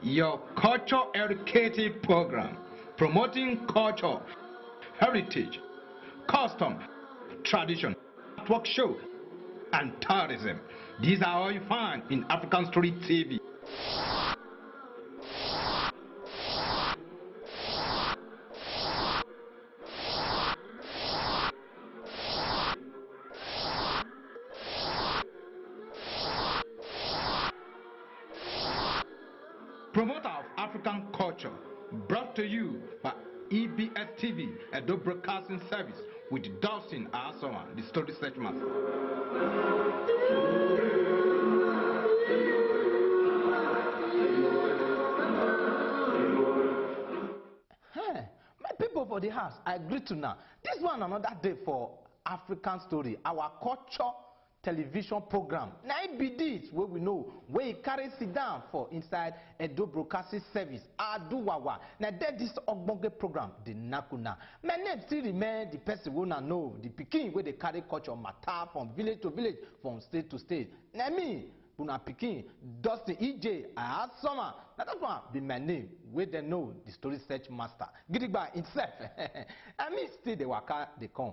your culture educative program, promoting culture, heritage, custom, tradition, network show, and tourism. These are all you find in African Story TV. Promoter of African culture, brought to you by EBS TV, a broadcasting service with Dawson Asoma, the story search master. Hey, my people for the house, I agree to now. This one another day for African Story, our culture television program. Now it be this where we know where it carries it down for inside Edo Broadcasting Service. Aduwawa. Now that this Ogbonge program, the Nakuna. My name still remain the person who know the Peking where they carry culture matter from village to village, from state to state. Now me, Buna Peking, Dustin EJ, I had summer. Now that one be my name, where they know the story search master. Gidigba himself. I mean still the waka they come.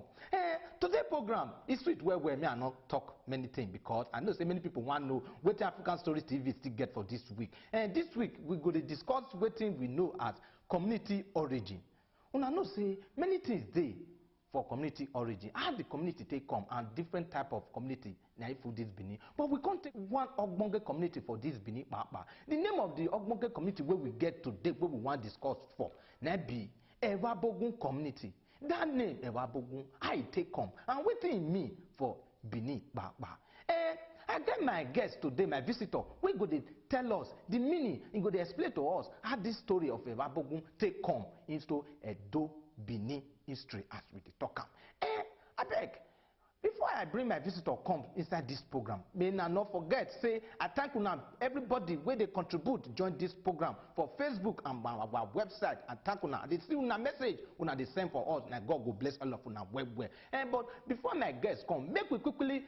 Today program is sweet where me I not talk many things because I know so many people want to know what African Story TV still get for this week. And this week we go to discuss what we know as community origin. Una know say many things dey for community origin. How the community take come and different type of community na for this Benin. But we can't take one Ogbonge community for this Benin. The name of the Ogbonge community where we get today, where we want to discuss for, na be Evbuogun community. That name Evbuogun, how it take come and what it mean for Benin. I get my guest today, my visitor. We go to tell us the meaning. He go to explain to us how this story of Evbuogun take come into Edo Benin history as we talk am. I beg, before I bring my visitor come inside this program, may I not forget, say, I thank una everybody where they contribute to join this program for Facebook and our website. I thank una. They see una message, una they send for us, and God will bless all of una well. But before my guests come, make we quickly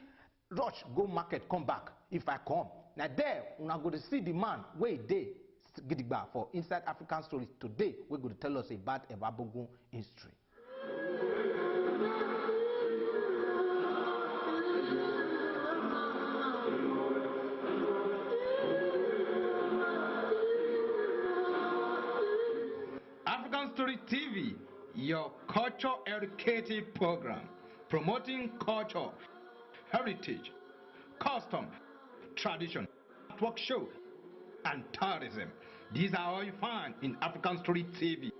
rush, go market, come back. If I come, now there, una go to see the man where they gidigba for Inside African Stories. Today, we're going to tell us about Evbuogun history. African Story TV, your culture educative program, promoting culture, heritage, custom, tradition, network show, and tourism. These are all you find in African Story TV.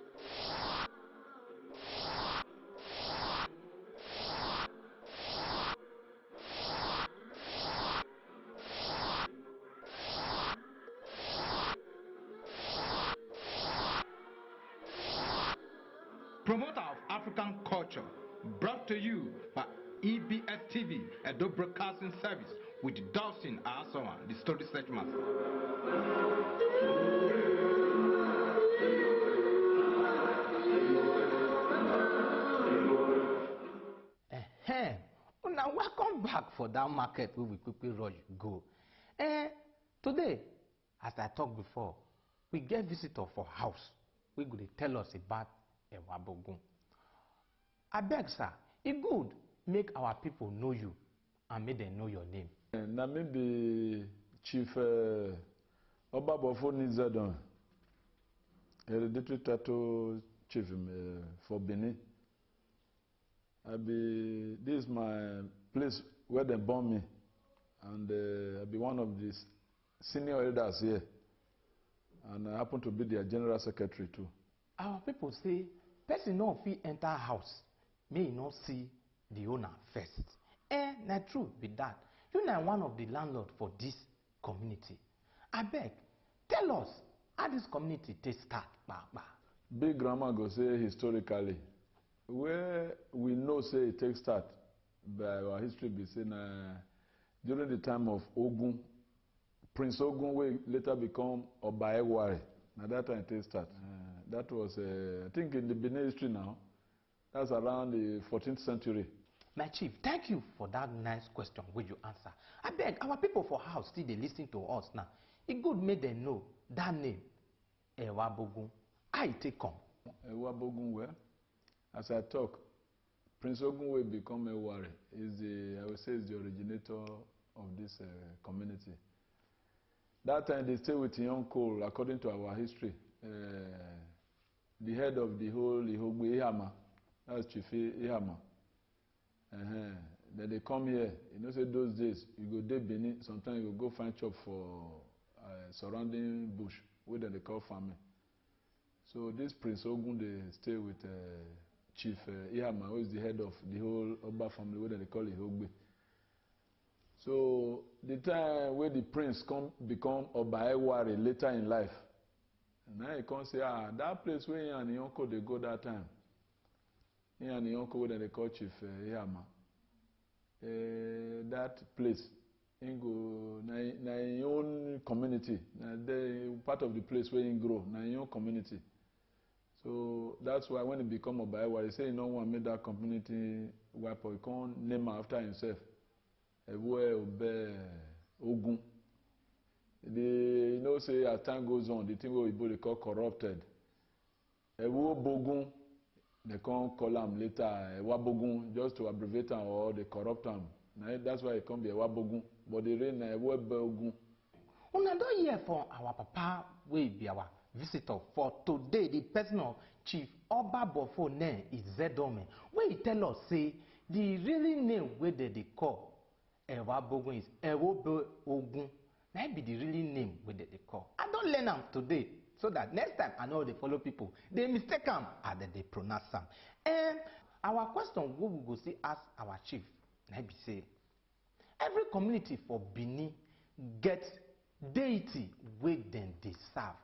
Promoter of African culture, brought to you by EBS TV, a broadcasting service with Dawson Asoma, the story search master. Now welcome back for that market where we quickly rush go. Today, as I talked before, we get visitor for house. We going to tell us about Evbuogun. I beg, sir, it good make our people know you and make them know your name. Na maybe Chief Obabofo Nizadon, hereditary title chief for Benin. This is my place where they born me, and I'll be one of the senior elders here, and I happen to be their general secretary too. Our people say, person no fit enter house, may not see the owner first. Na true with that. You are one of the landlord for this community. I beg, tell us how this community take start. Big grandma go say historically, where we know say it takes start by our history be saying during the time of Ogun, Prince Ogun will later become Obaeware. Now that time it takes start. That was I think in the Benin history now. That's around the 14th century. My chief, thank you for that nice question which you answer. I beg, our people for house still they listen to us now. It good make them know that name, Evbuogun. How it take come? Evbuogun, well, as I talk, Prince Ogun will become a warrior. I would say, is the originator of this community. That time they stay with young Cole, according to our history. The head of the whole Ihogbe Ihama, that's Chief Ihama. Then they come here. You know, say those days, you go there Benin, sometimes you go find chop for surrounding bush, where they call farming. So this Prince Ogun, they stay with Chief Ihama, who is the head of the whole Oba family, where they call Ihogbe. So the time where the prince become Oba Ewari later in life, now he can say, that place where he and the uncle they go that time. He and the uncle where they call Chief Ihama. That place, he go na his own community, part of the place where he grow, na his own community. So that's why when he become Oba Ewari, he say he don't want to make that community wipe out. He can't name after himself. Ogun. You know, say as time goes on, the thing where they call corrupted. Evbuogun, they can't call them later Evbuogun, just to abbreviate them or they corrupt them. That's why it can't be Evbuogun. But they reign Evbuogun. Una don't hear from our papa, we be our visitor for today, the person of Chief Oba Bofo Ne is Zedome. Where he tell us, say, the really name where they call Evbuogun is Evbuogun. That be the really name where they call. I don't learn them today, so that next time I know they follow people. They mistake them and then they pronounce them. And our question, what we go see ask our chief, maybe say, every community for Benin get deity where then they serve.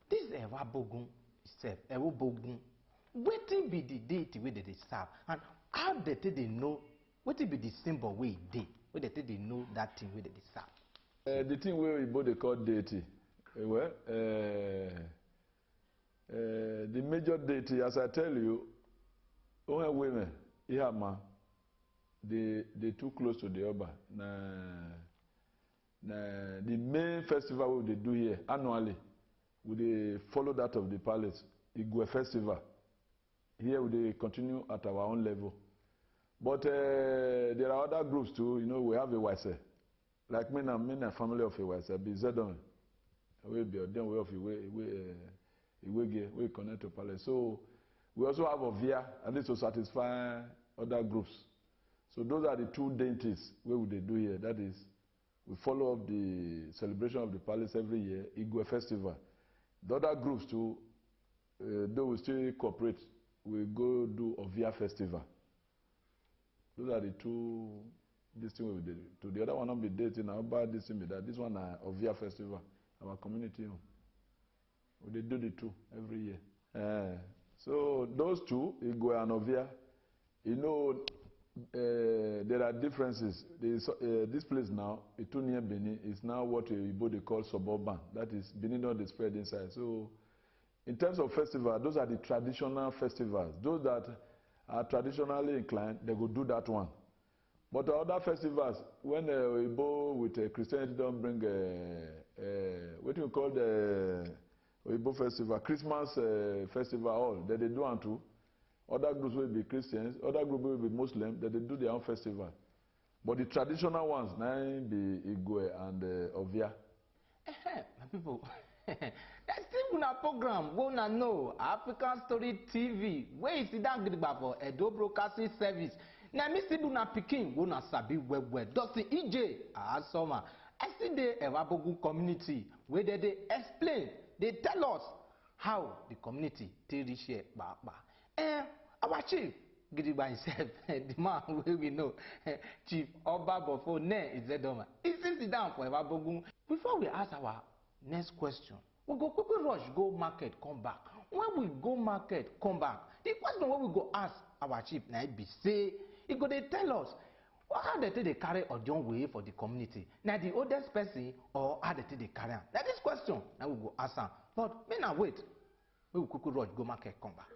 This Evbuogun itself, Evbuogun, wetin be the deity where they serve, and how they know. What will be the symbol where they know that thing where they serve? The thing where they call deity, the major deity, as I tell you, when women, Ihama, they too close to the Oba. The main festival they do here annually, they follow that of the palace, Igwe festival. Here they continue at our own level. But there are other groups too. You know, we have a Iwase. Like me and family of Iwase, be Zedon. We be then way of we connect to palace. So we also have Ovia, and this to satisfy other groups. So those are the two deities where they do here. That is, we follow up the celebration of the palace every year, Igwe festival. The other groups too, though we still cooperate, we go do Ovia festival. Those are the two, this thing we did. To the other one, not be dating, now about this thing be that. This one, Ovia Festival, our community. They do the two every year. So those two, Igwe and Ovia, you know, there are differences. This place now, too near Benin, is now what they call suburban. That is, Benin not spread inside. So in terms of festival, those are the traditional festivals. Those that are traditionally inclined, they go do that one. But the other festivals, when Igbo with Christianity don't bring what do you call the Igbo festival, Christmas festival, all that they do one too. Other groups will be Christians, other groups will be Muslim, that they do their own festival. But the traditional ones, now be Igwe and Ovia. My people. That's still una program, we na know African Story TV. Where is it down for Edo Broadcasting Service? Now, me still na Peking, we na sabi well. Dusty EJ, Asoma. I see the Evbuogun community where they explain, they tell us how the community take reach here. Our chief, Gidigba himself, the man where we know, Chief Oba Bofo Ne is Zedoma. He sits down for Evbuogun. Before we ask our next question, we go quickly rush, go market, come back. When we go market, come back, the question when we go ask our chief, now be say, he go they tell us, how they carry Ojon way for the community? Now the oldest person or how they carry am? Now this question, now we go ask am. But may now wait, we will quickly rush, go market, come back.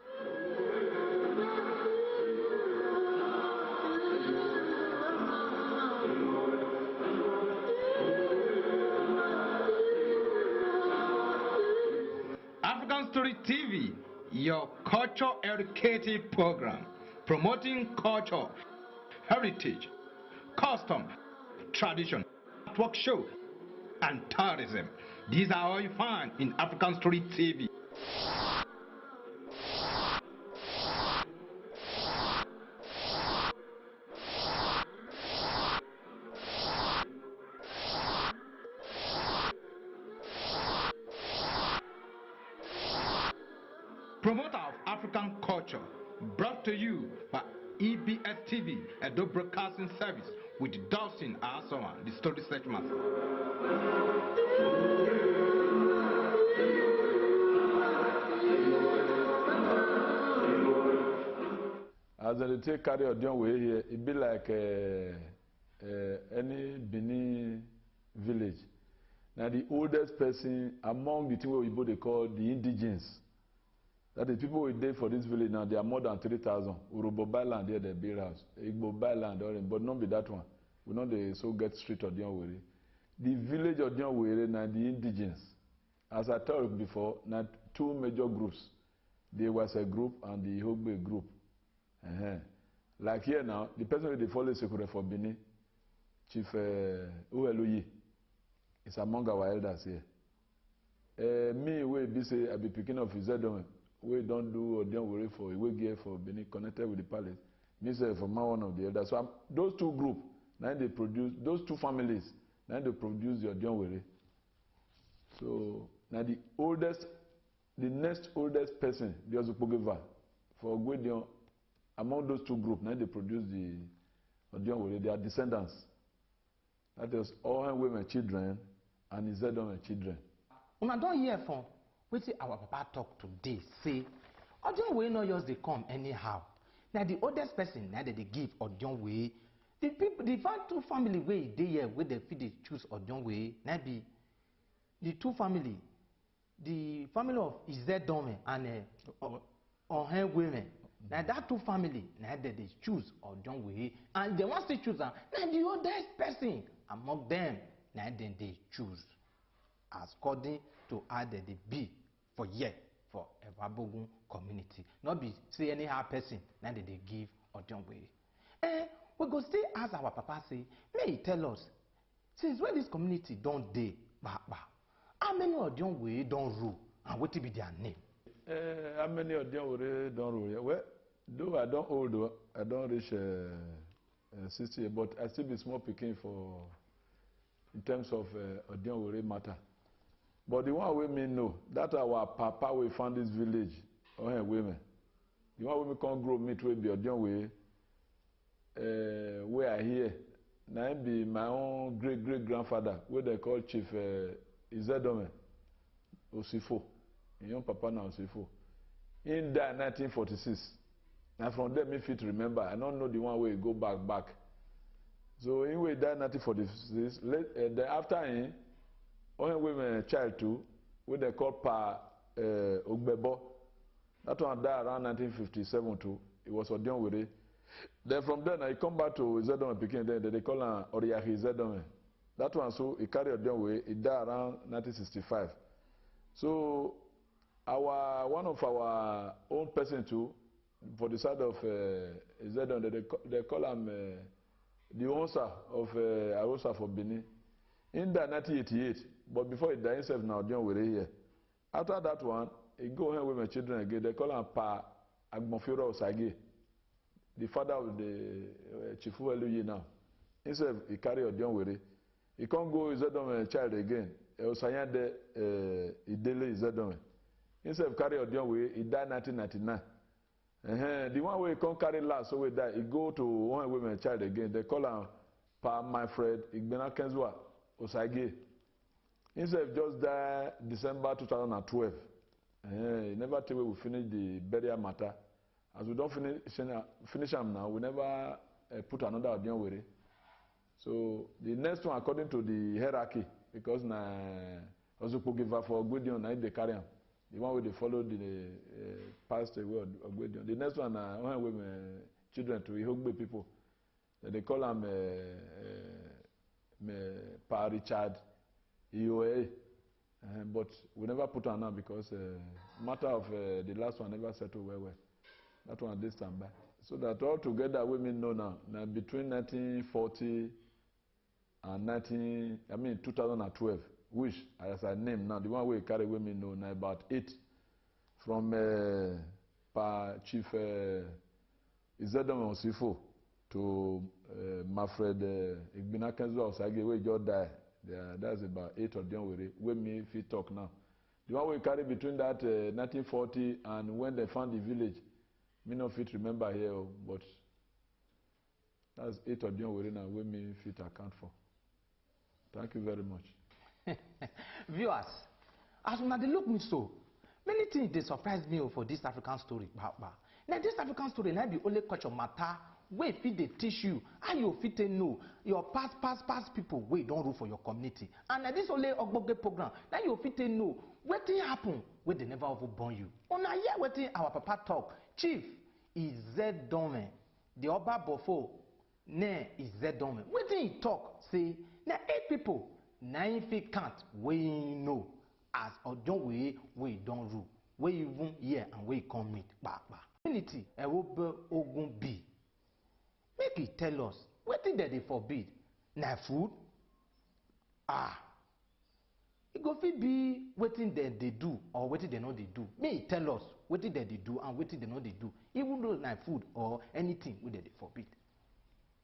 African Story TV, your culture educative program, promoting culture, heritage, custom, tradition, network show, and tourism. These are all you find in African Story TV. Promoter of African culture, brought to you by EBS TV, Edo Broadcasting Service, with Dawson Asawa, the story search master. As they take carry on way here, it be like any Benin village. Now the oldest person among the two people they call the indigenes. That is people who dey for this village now, there are more than 3,000. Urobo Bailand there, the big house. Igbo Bailand, but not be that one. We know they so get street of Dionwere. The village of Dionwere now the indigenes. As I told you before, now two major groups. There was a group and the Hogbe group. Like here now, the person who they follow Sekure for Benin, Chief Ueluyi, is among our elders here. Me, we be say I be picking up his head on. We don't do or don't worry for we gear for Benin connected with the palace. Me say from one of the elders. So those two groups, now they produce those two families, now they produce your don't worry. So now the next oldest person, the Ozupogeva, for Gwedion, among those two groups, now they produce the don't worry, they are descendants. That is all women children and Izedon children. Una don hear from wetin our papa talk today say Odionwe no just dey come anyhow. Na the oldest person na dey give Odionwe. The people, the two family wey dey here wey dey fit dey choose Odionwe na be the two family, the family of Izedome and Ohenweme. Na that two family na dey choose Odionwe, and they wan still choose am. Na the oldest person among them na dem dey choose according to how they be for year for Evbuogun community. Not be say anyhow person now they give Odionwe. We go still ask our papa say, may he tell us, since when this community don't dey, how many Odionwe don't rule and what be their name? How many Odionwe don't rule? Well, though I don't old, though, I don't reach 60, but I still be small picking for in terms of Odionwe matter. But the one we may know, that our papa we found this village, women. The one we can't grow meat will be Odionwe. We are here. Now be my own great grandfather, what they call Chief Izedome Osifo. Young papa now Osifo. In that 1946. And from there, me fit remember. I don't know the one way go back. So in way that 1946. After him. When women child too, what they call Pa Ogbebo. That one died around 1957 too. It was Odionwe. Then from then I come back to Izedome Pekin. Then they call him Oriahi Izedome. That one so he carried Odionwe. It died around 1965. So one of our own person too, for the side of Izedome, they call him the Onsa of Arosa for Benin. In that 1988, but before he died himself now, Odionwe here. After that one, he go home with my children again. They call him Pa Agbonfiro Osage, the father of the Chief Ueluyi now. Himself, he carry Odionwe. He can't go Izedome child again. Osanyade Idele Izedome. Himself carry Odionwe. He died 1999. The one way he can't carry last, so we die. He go to one women child again. They call him Pa Manfred Igbena Kenzwa Osage. Himself just died December 2012. He never tell we finish the burial matter. As we don't finish them now, we never put another Odionwe. So the next one, according to the hierarchy, because na Ozupogiva for Gwedion, na they carry him. The one where they follow the past away of Gwedion. The next one, when women, children to Ihogbe people, they call them Pa Richard EOA. But we never put on now because matter of the last one never settled well. That one this time back. So that all together women know now between 1940 and 2012, which as I name now, the one we carry women know now about 8 from Chief Evbuogun Osifo to Manfred Igbinakenzo Osage, we just die. That's about 8 of them we if we talk now. The one we carry between that 1940 and when they found the village, me no fit remember here, but that's 8 of them we now we fit account for. Thank you very much. Viewers, as una dey look me so, many things they surprise me for this African story. Now this African story na be only culture matter wey fit dey teach you how you fit know your past people wey don rule for your community. And na this only ogbonge program na you fit know wetin happen wey they never even born you. Una hear wetin our papa talk. Chief Evbuogun, the Oba Bofo ne Evbuogun. Wetin he talk say na 8 people na im fit count wey know as ojon wey don rule, wey even hear and wey come meet kpakpa. Community Evbuogun be. Make he tell us wetin dem dey forbid na food. E go fit be wetin dem dey do or wetin dem no dey do. Make he tell us wetin dem dey do and wetin dem no dey do, even though na food or anything wey dem dey forbid.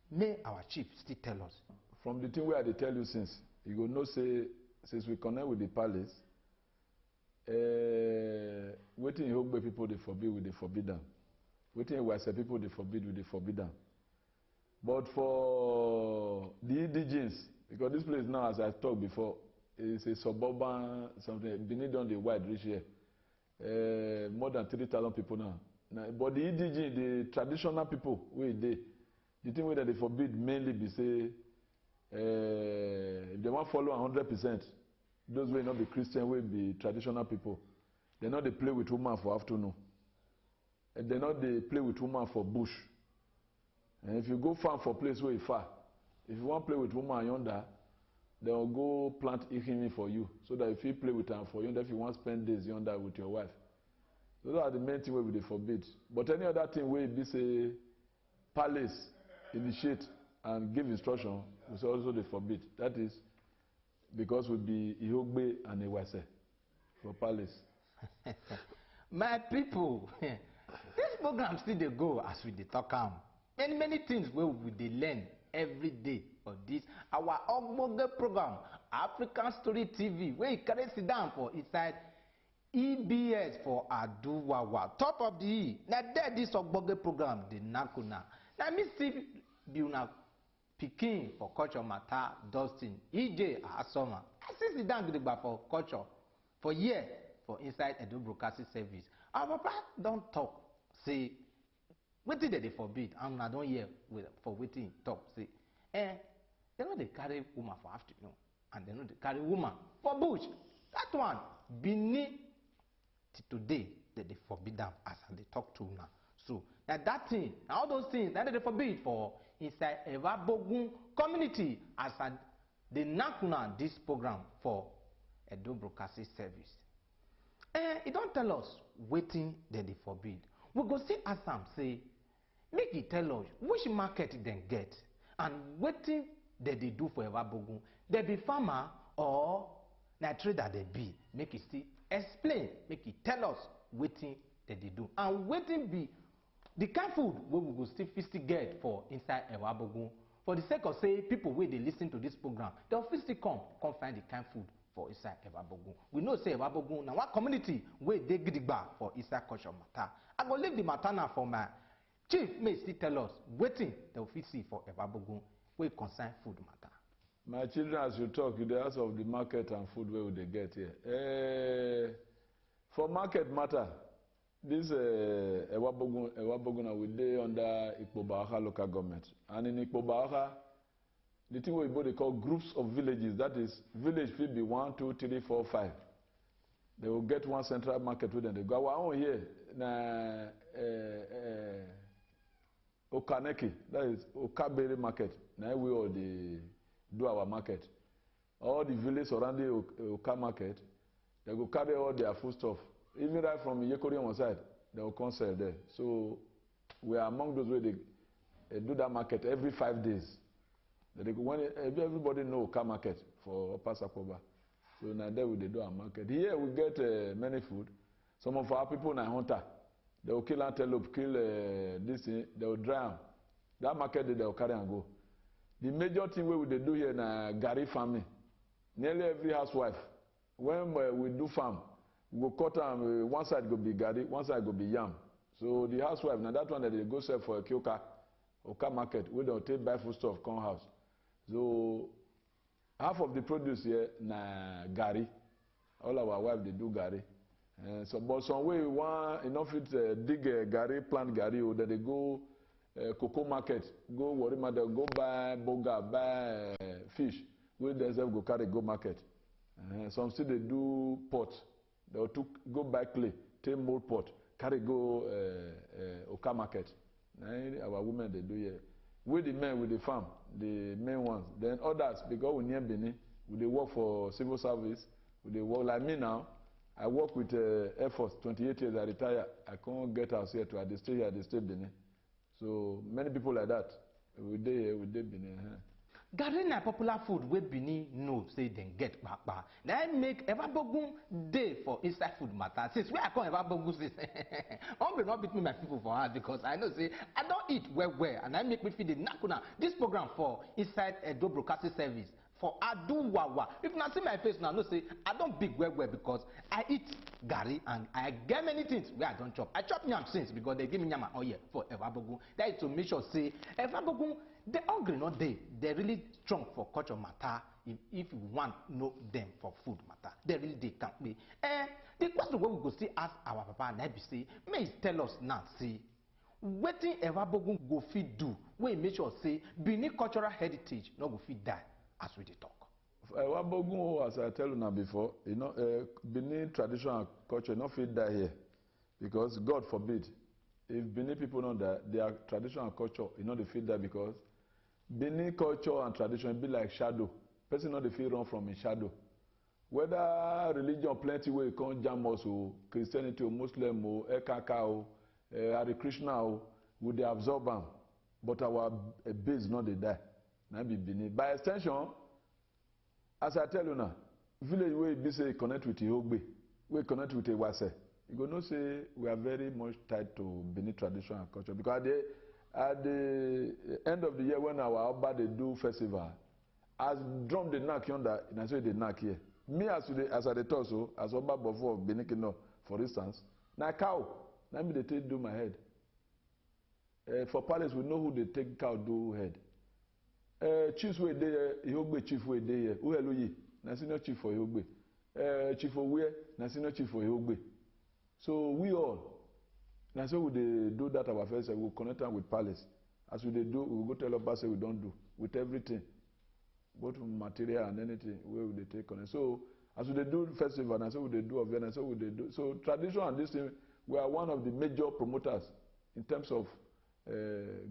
May our chief still tell us. From the thing where I tell you since, you go know say since we connect with the palace, wetin Ihogbe people they forbid, we they forbid them. Wetin Iwase people they forbid, we they forbid them. But for the indigenes, because this place now, as I talked before, is a suburban something. Benin on the wide reach here, more than 3,000 people now. But the indigene, the traditional people, where they, the thing where they forbid mainly be say. They won't follow 100%. Those will not be Christian, will be traditional people. They not they play with woman for afternoon. And they not they play with woman for bush. And if you go farm for place where you far, if you want to play with woman yonder, they will go plant ihimi for you. So that if you play with them for yonder, if you want to spend days yonder with your wife. Those are the main things where they forbid. But any other thing where be say palace initiate and give instruction, we also they forbid. That is because we be Ihogbe and Iwase for palace. My people, this program still they go as we dey talk am. Many things where we dey learn every day for this our ogbonge program, African Story TV, where you carry sit down for inside EBS for Aduwawa. Top of the E. Now there this ogbonge program, the Nakuna. Now me see be una Pikin for culture matter, Dustin, EJ Asoma. I see sit down for culture for year for inside Edo Broadcasting Service. Our papa don't talk, say, wetin they forbid, and I don't hear for wetin talk, say, they know they carry woman for afternoon, and they know they carry woman for bush. That one, beneath today, they forbid them as they talk to now. So, now that thing, all those things, that they forbid for inside Evbuogun community as they knock now this program for Edo Broadcasting Service. It don't tell us waiting that they forbid. We go see ask them say, make it tell us which market they get and waiting that they do for Evbuogun. They be farmer or na trader they be. Make it still explain, make it tell us waiting that they do. And waiting be the kind food we will go still get for inside Evbuogun. For the sake of say people where they listen to this program, they'll still come find the kind food for inside Evbuogun. We know say Evbuogun now one community where they gidigba for inside culture matter. I go leave the matter now for my chief may still tell us waiting they'll see for Evbuogun where concern food matter. My children, as you talk, you ask of the market and food where would they get here. For market matter. This Evbuogun will be under Ikpobaha local government. And in Ikpobaha, the thing we they call groups of villages, that is, village will be 1, 2, 3, 4, 5. They will get one central market with them. They go our own here, na Okaneki, that is Okabere market. Now we all do our market. All the villages surrounding Oka market, They go carry all their food stuff. Even right from Yekori on one side, they will come sell there. So we are among those where they do that market every 5 days. They go, when everybody know car market for Upper Sakoba. So now there we do our market. Here we get many food. Some of our people na hunter. They will kill antelope, kill this thing, they will dry them. That market they will carry and go. The major thing we do here na Gary farming. Nearly every housewife, when we do farm, we go cut them, one side go be Gary, one side go be yam. So the housewife, now that one that they go sell for a Kyoka, Oka market, we don't take buy food stuff, come house. So half of the produce here na Gary. All our wives they do Gary. So, but some way one enough it dig Gary, plant Gary, or that they go cocoa market, go worry matter, go buy boga, buy fish. We themselves go carry go market. Some still they do pot. They will go buy clay, take mold pot, carry go Oka market. Our women they do here. With the men with the farm, the main ones. Then others, because we near Benin, they work for civil service. They work like me now. I work with Air Force, 28 years, I retire. I can't get out here I stay here, I stay Benin. So many people like that. We day Benin. Gari na popular food where Benin know say dem get kpakpa. Then make Evbuogun day for inside food matter. Since where I come Evbuogun since, I will not beat me my people for heart because I know say I don't eat well and I make me feel the nakuna. This program for inside Edo Broadcasting Service for Aduwawa. If you see my face now, no say I don't big well because I eat gari and I get many things where I don't chop. I chop yam since because they give me yam oil for Evbuogun. That is to make sure say Evbuogun they hungry not they really strong for culture matter. If you want know them for food matter, they really they can't be. The question where we go see ask our papa and say, may tell us now see wetin Evbuogun go fit do wey make sure say Benin cultural heritage no go fit die as we dey talk. Evbuogun, as I tell you now before, you know, Benin tradition and culture no fit die here because God forbid. If Benin people know that their tradition and culture, you know, they fit die because Benin culture and tradition be like shadow. Person know they feel run from a shadow. Whether religion plenty way come jam us or Christianity or Muslim or Ekaka or Hare Krishna or would they absorb them? But our base not they die. Now be Benin. By extension, as I tell you now, village way be say connect with Ihogbe, we connect with Ewase. You go know say we are very much tied to Benin tradition and culture because at the end of the year when our Oba they do festival, as drum they knock yonder, and I say they knock here. Me as I talk so, as Oba before of Benin Kingdom, for instance, na cow, na me they take do my head. For palace we know who they take cow do head. Chiefs way there, Ihogbe chief way there. Uheluyi, na senior chief for Ihogbe. Chief Owe, na senior chief for Ihogbe. So we all. Now, so we do that our first, we will connect them with palace. As we do, we will go tell us say we don't do with everything, both material and anything. Where will they take connect? So as we do festival, and so we do of and so we do. So tradition and this thing, we are one of the major promoters in terms of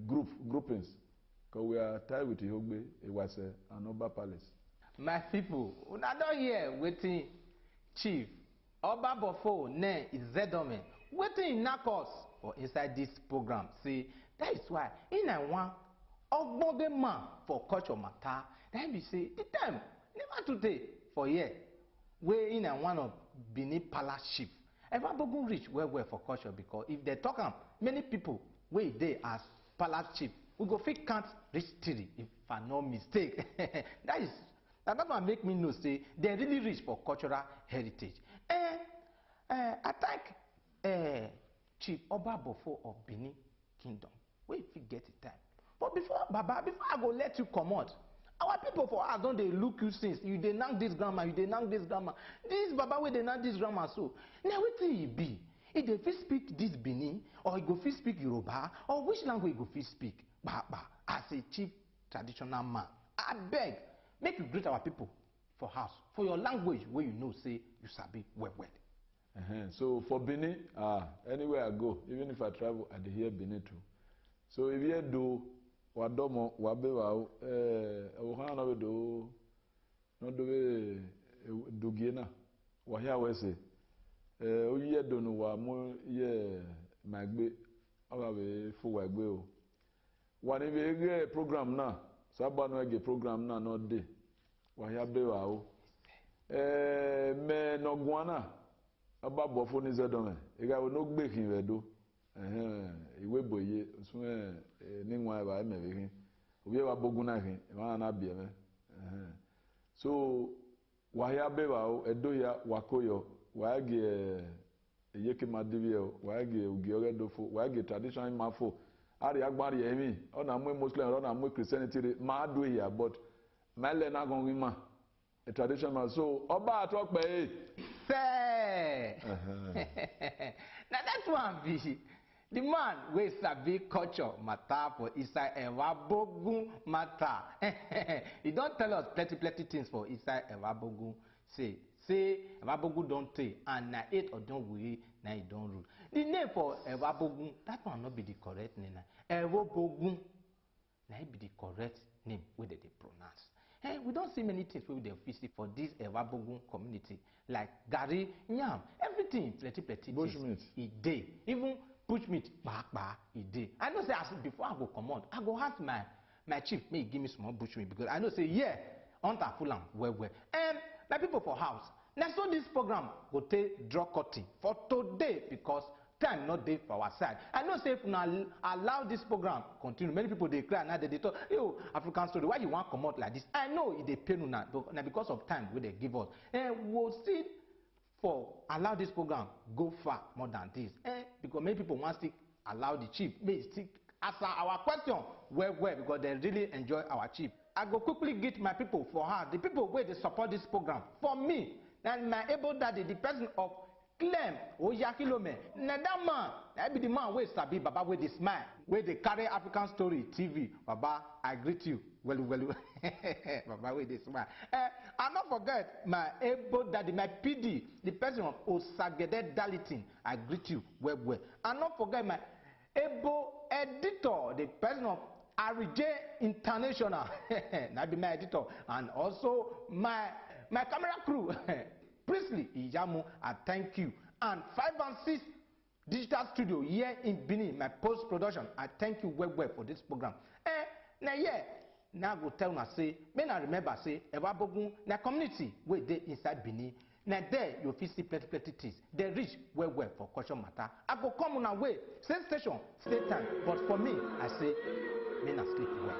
groupings, because we are tied with Ihogbe, Ewase, and Oba Palace. My people, I don't hear waiting chief Oba Bofo ne Izedome. Waiting in Nakos or inside this program, see, that is why in I want Ogbonge man for culture matter. Then we say the time never today for year. Where in I one of Benin Palace chief. Evbuogun reach well for culture because if they talk many people where they as Palace chief, we go fit count reach 3 if I no mistake. That one make me know say they really rich for cultural heritage. I thank Chief Oba Bofo of Benin Kingdom. Wait if you get the time. But before I go let you come out, our people for us don't they look you since you dey knack this grammar, you dey knack this grammar. This Baba wey dey knack this grammar so. Now wetin e be? If they fit speak this Benin or he go fit speak Yoruba or which language he go fit speak? Baba as a chief traditional man, I beg make you greet our people for house for your language where you know say you sabi well. So for Benin, anywhere I go, even if I travel, I hear Benin too. So if you do wadomo wabewa, ohana do no do giena wahia wese oyiye donu wa mo ye magbe awa be fo wa gbe o wa ni be ge program na saba no ge program na no de wahia be wa o me no guana aba bofo ni zedome e ga no gbe kin wedo iwe boye so ni nwa ba me be kin obi wa bogun na kin ma na bie me so wahia be wa o edo ya wakoyo wage eyeke madibio wage ugiore dofo wage traditional mafo ari agbari emi ona mu muslim ona mu christianity ma do here but mele na gon ma a traditional so oba atokpe say now that one be the man wey sabi culture matter for inside Evbuogun matter. He don tell us plenty things for inside Evbuogun. Say Evbuogun don tey and na 8 Odonwuye na he don rule. The name for Evbuogun, that one no be the correct name. Evbuogun na it be the correct name wey dem dey pronounce. We don see many things wey we dey visit for this Evbuogun community like garri, yam, everything plenty things. E dey even bushmeat kpakpa e dey. I know say as before I go comot, I go ask my chief make he give me small bushmeat because I know say yeah, hunter full am well. My people for house, na so this program go take draw curtain for today because time not dey for our side. I know say if una allow this program continue, many people dey cry now they talk, yo, African story, why you want come out like this? I know it dey pain una, but na because of time wey they give us. We'll see for allow this program go far more than this. Because many people want to allow the chief may still answer our question well because they really enjoy our chief. I go quickly get my people for her, the people where they support this program. For me, and my able daddy, the person of Clem Ojakilome. Na that man, I be the man where sabi Baba where they smile, where they carry African Story TV. Baba, I greet you. Well. Baba where they smile. I not forget my able daddy, my PD, the person of Osagede Dalitin. I greet you well. I not forget my able editor, the person of RJ International. That be my editor, and also my camera crew. Priestley Ijamu, I thank you. And 5 and 6 digital studio here in Benin, my post production, I thank you well for this program. Now go tell me say, when I remember say Evbuogun na community where they inside Benin. Now there you see plenty things. They reach well for culture matter. I go come on away, same station, same time. But for me, I say, men are sleep well.